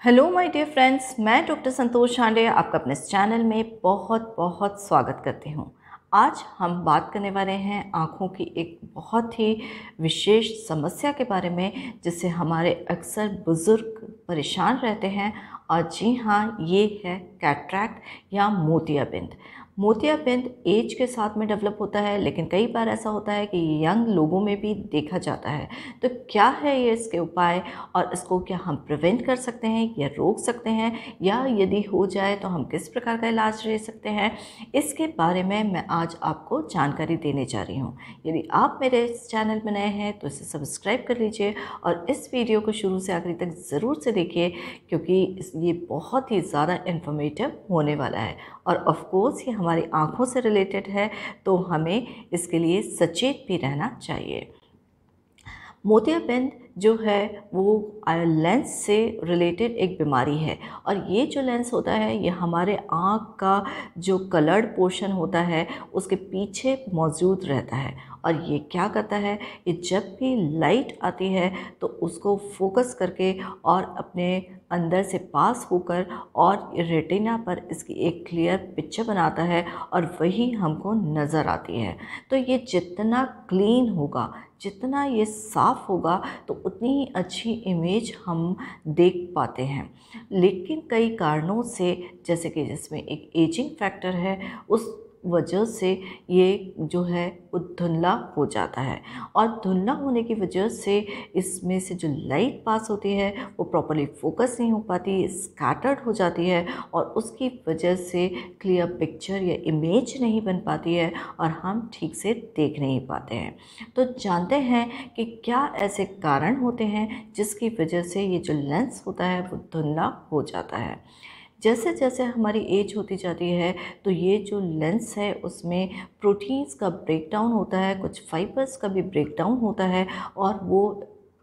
Hello my dear friends, मैं doctor Santosh Pandey आपका अपने इस चैनल में बहुत बहुत स्वागत करती हूँ। आज हम बात करने वाले हैं आँखों की एक बहुत ही विशेष समस्या के बारे में, जिससे हमारे अक्सर बुज़ुर्ग परेशान रहते हैं। और जी हाँ, ये है कैटरैक्ट या मोतियाबिंद। मोतियाबिंद एज के साथ में डेवलप होता है, लेकिन कई बार ऐसा होता है कि यंग लोगों में भी देखा जाता है। तो क्या है ये इसके उपाय, और इसको क्या हम प्रिवेंट कर सकते हैं या रोक सकते हैं, या यदि हो जाए तो हम किस प्रकार का इलाज ले सकते हैं, इसके बारे में मैं आज आपको जानकारी देने जा रही हूँ। यदि आप मेरे इस चैनल में नए हैं तो इसे सब्सक्राइब कर लीजिए और इस वीडियो को शुरू से आखिरी तक ज़रूर से देखिए, क्योंकि ये बहुत ही ज़्यादा इन्फॉर्मेटिव होने वाला है। और ऑफ कोर्स ये हमारी आँखों से रिलेटेड है, तो हमें इसके लिए सचेत भी रहना चाहिए। मोतियाबिंद जो है वो लेंस से रिलेटेड एक बीमारी है, और ये जो लेंस होता है ये हमारे आँख का जो कलर्ड पोर्शन होता है उसके पीछे मौजूद रहता है। और ये क्या करता है, ये जब भी लाइट आती है तो उसको फोकस करके और अपने अंदर से पास होकर और रेटिना पर इसकी एक क्लियर पिक्चर बनाता है, और वही हमको नज़र आती है। तो ये जितना क्लीन होगा, जितना ये साफ़ होगा, तो उतनी ही अच्छी इमेज हम देख पाते हैं। लेकिन कई कारणों से, जैसे कि जिसमें एक एजिंग फैक्टर है, उस वजह से ये जो है वो धुंधला हो जाता है। और धुंधला होने की वजह से इसमें से जो लाइट पास होती है वो प्रॉपर्ली फोकस नहीं हो पाती, स्कैटर्ड हो जाती है, और उसकी वजह से क्लियर पिक्चर या इमेज नहीं बन पाती है, और हम ठीक से देख नहीं पाते हैं। तो जानते हैं कि क्या ऐसे कारण होते हैं जिसकी वजह से ये जो लेंस होता है वो धुंधला हो जाता है। जैसे जैसे हमारी एज होती जाती है तो ये जो लेंस है उसमें प्रोटीन्स का ब्रेकडाउन होता है, कुछ फाइबर्स का भी ब्रेकडाउन होता है, और वो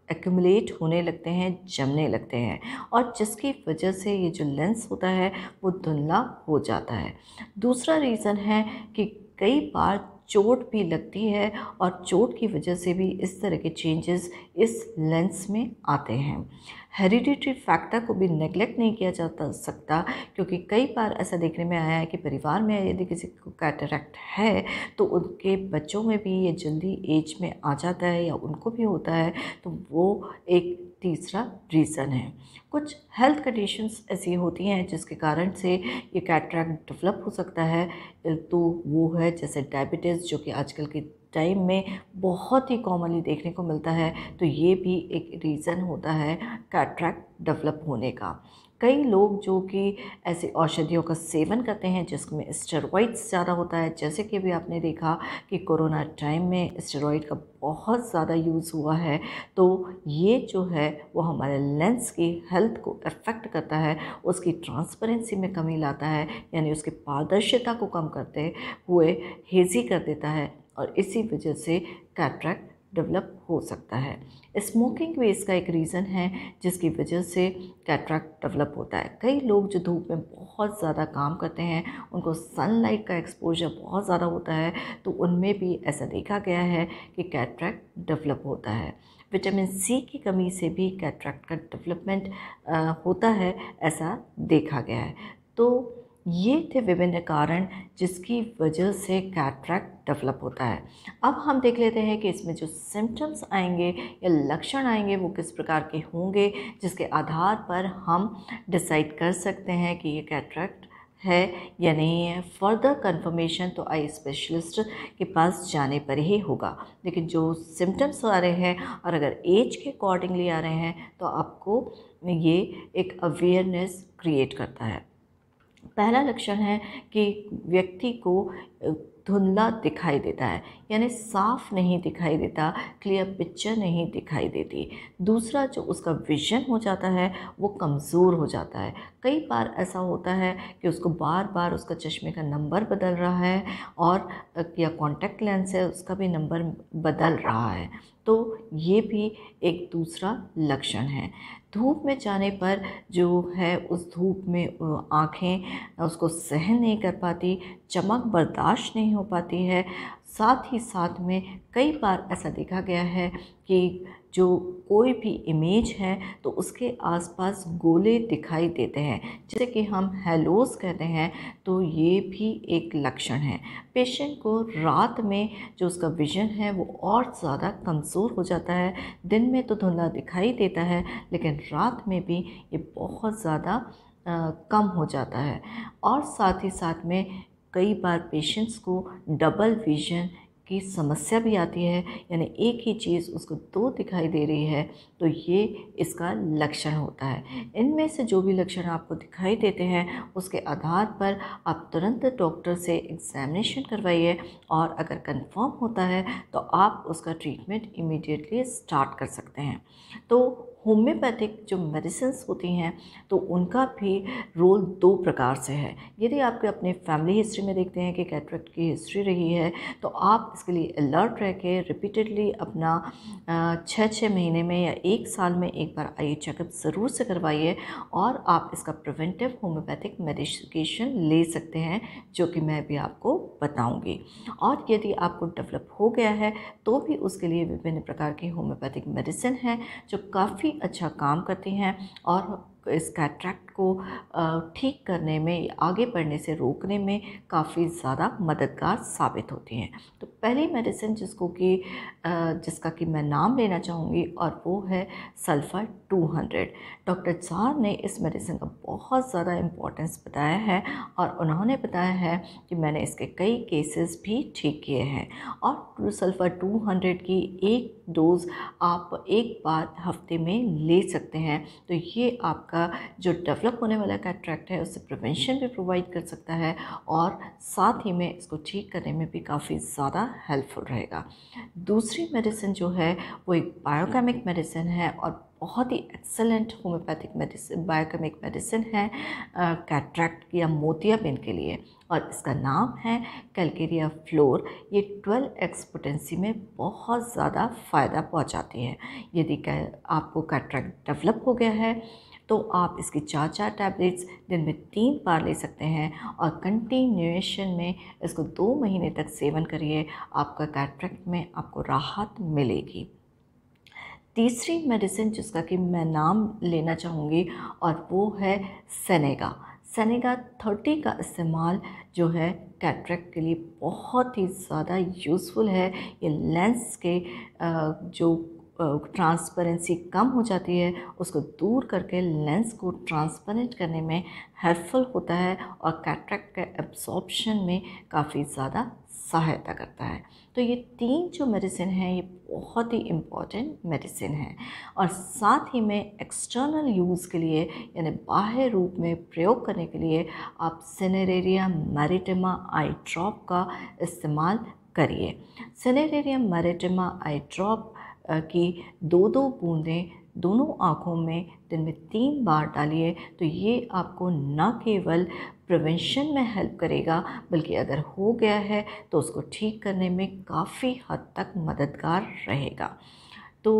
एक्यूमुलेट होने लगते हैं, जमने लगते हैं, और जिसकी वजह से ये जो लेंस होता है वो धुंधला हो जाता है। दूसरा रीज़न है कि कई बार चोट भी लगती है, और चोट की वजह से भी इस तरह के चेंजेस इस लेंस में आते हैं। हेरिडिटरी फैक्टर को भी नेगलेक्ट नहीं किया जा सकता, क्योंकि कई बार ऐसा देखने में आया है कि परिवार में यदि किसी को कैटरैक्ट है तो उनके बच्चों में भी ये जल्दी एज में आ जाता है, या उनको भी होता है। तो वो एक तीसरा रीज़न है। कुछ हेल्थ कंडीशंस ऐसी होती हैं जिसके कारण से ये कैटरैक्ट डेवलप हो सकता है। तो वो है जैसे डायबिटीज़, जो कि आजकल के टाइम में बहुत ही कॉमनली देखने को मिलता है। तो ये भी एक रीज़न होता है कैटरैक्ट डेवलप होने का। कई लोग जो कि ऐसी औषधियों का सेवन करते हैं जिसमें स्टेरॉइड्स ज़्यादा होता है, जैसे कि अभी आपने देखा कि कोरोना टाइम में स्टेरॉइड का बहुत ज़्यादा यूज़ हुआ है। तो ये जो है वो हमारे लेंस की हेल्थ को अफेक्ट करता है, उसकी ट्रांसपेरेंसी में कमी लाता है, यानी उसकी पारदर्शिता को कम करते हुए हेज़ी कर देता है, और इसी वजह से कैटरैक्ट डेवलप हो सकता है। स्मोकिंग भी इसका एक रीज़न है जिसकी वजह से कैटरैक्ट डेवलप होता है। कई लोग जो धूप में बहुत ज़्यादा काम करते हैं, उनको सनलाइट का एक्सपोजर बहुत ज़्यादा होता है, तो उनमें भी ऐसा देखा गया है कि कैटरैक्ट डेवलप होता है। विटामिन सी की कमी से भी कैटरैक्ट का डेवलपमेंट होता है, ऐसा देखा गया है। तो ये थे विभिन्न कारण जिसकी वजह से कैटरैक्ट डेवलप होता है। अब हम देख लेते हैं कि इसमें जो सिम्टम्स आएंगे या लक्षण आएंगे वो किस प्रकार के होंगे, जिसके आधार पर हम डिसाइड कर सकते हैं कि ये कैटरैक्ट है या नहीं है। फर्दर कंफर्मेशन तो आई स्पेशलिस्ट के पास जाने पर ही होगा। लेकिन जो सिम्टम्स आ रहे हैं और अगर एज के अकॉर्डिंगली आ रहे हैं तो आपको ये एक अवेयरनेस क्रिएट करता है। पहला लक्षण है कि व्यक्ति को धुंधला दिखाई देता है, यानी साफ नहीं दिखाई देता, क्लियर पिक्चर नहीं दिखाई देती। दूसरा, जो उसका विजन हो जाता है वो कमज़ोर हो जाता है। कई बार ऐसा होता है कि उसको बार बार उसका चश्मे का नंबर बदल रहा है, और या कॉन्टैक्ट लेंस है उसका भी नंबर बदल रहा है। तो ये भी एक दूसरा लक्षण है। धूप में जाने पर जो है उस धूप में आँखें उसको सहन नहीं कर पाती, चमक बर्दाश्त नहीं हो पाती है। साथ ही साथ में कई बार ऐसा देखा गया है कि जो कोई भी इमेज है तो उसके आसपास गोले दिखाई देते हैं, जैसे कि हम हेलोस कहते हैं, तो ये भी एक लक्षण है। पेशेंट को रात में जो उसका विज़न है वो और ज़्यादा कमज़ोर हो जाता है। दिन में तो धुंधला दिखाई देता है, लेकिन रात में भी ये बहुत ज़्यादा कम हो जाता है। और साथ ही साथ में कई बार पेशेंट्स को डबल विज़न की समस्या भी आती है, यानी एक ही चीज़ उसको दो दिखाई दे रही है, तो ये इसका लक्षण होता है। इनमें से जो भी लक्षण आपको दिखाई देते हैं उसके आधार पर आप तुरंत डॉक्टर से एग्जामिनेशन करवाइए, और अगर कंफर्म होता है तो आप उसका ट्रीटमेंट इमीडिएटली स्टार्ट कर सकते हैं। तो होम्योपैथिक जो मेडिसिन्स होती हैं तो उनका भी रोल दो प्रकार से है। यदि आपके अपने फैमिली हिस्ट्री में देखते हैं कि कैटरेक्ट की हिस्ट्री रही है, तो आप इसके लिए अलर्ट रह के रिपीटेडली अपना 6-6 महीने में या 1 साल में एक बार आई चेकअप ज़रूर से करवाइए, और आप इसका प्रिवेंटिव होम्योपैथिक मेडिकेशन ले सकते हैं, जो कि मैं भी आपको बताऊंगी। और यदि आपको डेवलप हो गया है तो भी उसके लिए विभिन्न प्रकार की होम्योपैथिक मेडिसिन हैं जो काफ़ी अच्छा काम करती हैं और इस कैटरेक्ट को ठीक करने में, आगे बढ़ने से रोकने में काफ़ी ज़्यादा मददगार साबित होती हैं। तो पहली मेडिसिन जिसका कि मैं नाम लेना चाहूँगी, और वो है सल्फर 200। डॉक्टर ज़ार ने इस मेडिसिन का बहुत ज़्यादा इम्पोर्टेंस बताया है, और उन्होंने बताया है कि मैंने इसके कई केसेस भी ठीक किए हैं। और सल्फर 200 की एक डोज़ आप एक बार हफ्ते में ले सकते हैं। तो ये आपका जो डेवलप होने वाला कैटरेक्ट है उससे प्रिवेंशन भी प्रोवाइड कर सकता है, और साथ ही में इसको ठीक करने में भी काफ़ी ज़्यादा हेल्पफुल रहेगा। दूसरी मेडिसिन जो है वो एक बायोकेमिक मेडिसिन है, और बहुत ही excellent homeopathic medicine, biochemic medicine है कैटरेक्ट या मोतियाबिंद के लिए, और इसका नाम है कैलकेरिया फ्लोर। ये 12x पोटेंसी में बहुत ज़्यादा फ़ायदा पहुंचाती है। यदि आपको कैटरेक्ट डेवलप हो गया है तो आप इसकी 4-4 टैबलेट्स दिन में 3 बार ले सकते हैं, और कंटिन्यूएशन में इसको 2 महीने तक सेवन करिए। आपका कैटरेक्ट में आपको राहत मिलेगी। तीसरी मेडिसिन जिसका कि मैं नाम लेना चाहूँगी, और वो है सेनेगा। सेनेगा 30 का इस्तेमाल जो है कैटरेक्ट के लिए बहुत ही ज़्यादा यूज़फुल है। ये लेंस के जो ट्रांसपेरेंसी कम हो जाती है उसको दूर करके लेंस को ट्रांसपेरेंट करने में हेल्पफुल होता है, और कैटरेक्ट के एब्जॉर्प्शन में काफ़ी ज़्यादा सहायता करता है। तो ये 3 जो मेडिसिन हैं ये बहुत ही इम्पॉर्टेंट मेडिसिन है। और साथ ही में एक्सटर्नल यूज़ के लिए, यानी बाह्य रूप में प्रयोग करने के लिए, आप सिनेरेरिया मैरिटिमा आई ड्रॉप का इस्तेमाल करिए। सिनेरेरिया मैरिटिमा आई ड्रॉप की 2-2 बूंदें दोनों आँखों में दिन में 3 बार डालिए, तो ये आपको न केवल प्रिवेंशन में हेल्प करेगा, बल्कि अगर हो गया है तो उसको ठीक करने में काफ़ी हद तक मददगार रहेगा। तो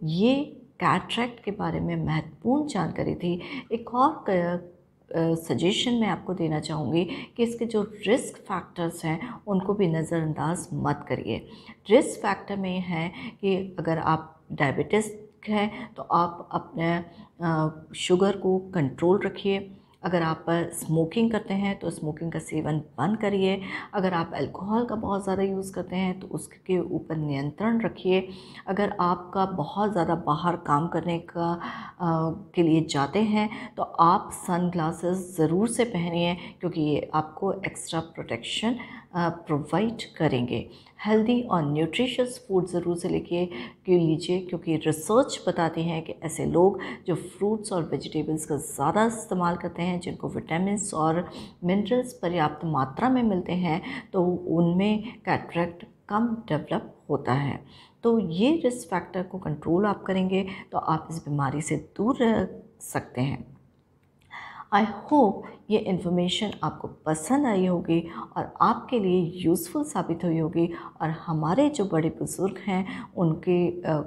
ये कैटरेक्ट के बारे में महत्वपूर्ण जानकारी थी। एक और सजेशन मैं आपको देना चाहूँगी कि इसके जो रिस्क फैक्टर्स हैं उनको भी नज़रअंदाज मत करिए। रिस्क फैक्टर में है कि अगर आप डायबिटिस हैं तो आप अपने शुगर को कंट्रोल रखिए। अगर आप स्मोकिंग करते हैं तो स्मोकिंग का सेवन बंद करिए। अगर आप अल्कोहल का बहुत ज़्यादा यूज़ करते हैं तो उसके ऊपर नियंत्रण रखिए। अगर आपका बहुत ज़्यादा बाहर काम करने के लिए जाते हैं तो आप सन ग्लासेस ज़रूर से पहनिए, क्योंकि ये आपको एक्स्ट्रा प्रोटेक्शन प्रोवाइड करेंगे। हेल्दी और न्यूट्रिशियस फूड ज़रूर से लीजिए, क्योंकि रिसर्च बताती है कि ऐसे लोग जो फ्रूट्स और वेजिटेबल्स का ज़्यादा इस्तेमाल करते हैं, जिनको विटामिन्स और मिनरल्स पर्याप्त मात्रा में मिलते हैं, तो उनमें कैटरेक्ट कम डेवलप होता है। तो ये रिस्क फैक्टर को कंट्रोल आप करेंगे तो आप इस बीमारी से दूर रह सकते हैं। आई होप ये इन्फॉर्मेशन आपको पसंद आई होगी और आपके लिए यूज़फुल साबित हुई होगी, और हमारे जो बड़े बुज़ुर्ग हैं उनके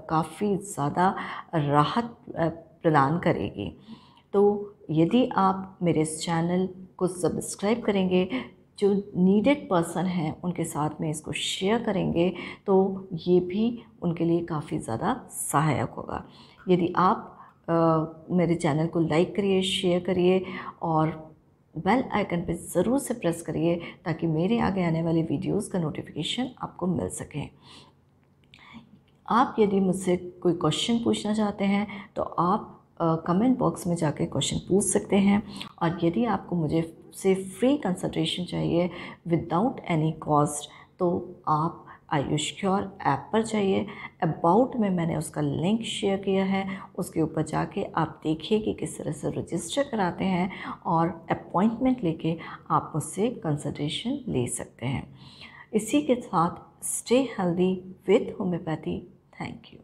काफ़ी ज़्यादा राहत प्रदान करेगी। तो यदि आप मेरे इस चैनल को सब्सक्राइब करेंगे जो नीडेड पर्सन हैं उनके साथ में इसको शेयर करेंगे तो ये भी उनके लिए काफ़ी ज़्यादा सहायक होगा। यदि आप मेरे चैनल को लाइक करिए, शेयर करिए और बेल आइकन पे ज़रूर से प्रेस करिए ताकि मेरे आगे आने वाली वीडियोस का नोटिफिकेशन आपको मिल सके। आप यदि मुझसे कोई क्वेश्चन पूछना चाहते हैं तो आप कमेंट बॉक्स में जाके क्वेश्चन पूछ सकते हैं, और यदि आपको मुझे से फ्री कंसल्टेशन चाहिए विदाउट एनी कॉस्ट तो आप आयुष क्योर ऐप पर जाइए। अबाउट में मैंने उसका लिंक शेयर किया है, उसके ऊपर जाके आप देखिए कि किस तरह से रजिस्टर कराते हैं और अपॉइंटमेंट लेके आप मुझसे कंसल्टेशन ले सकते हैं। इसी के साथ stay healthy with homeopathy. Thank you.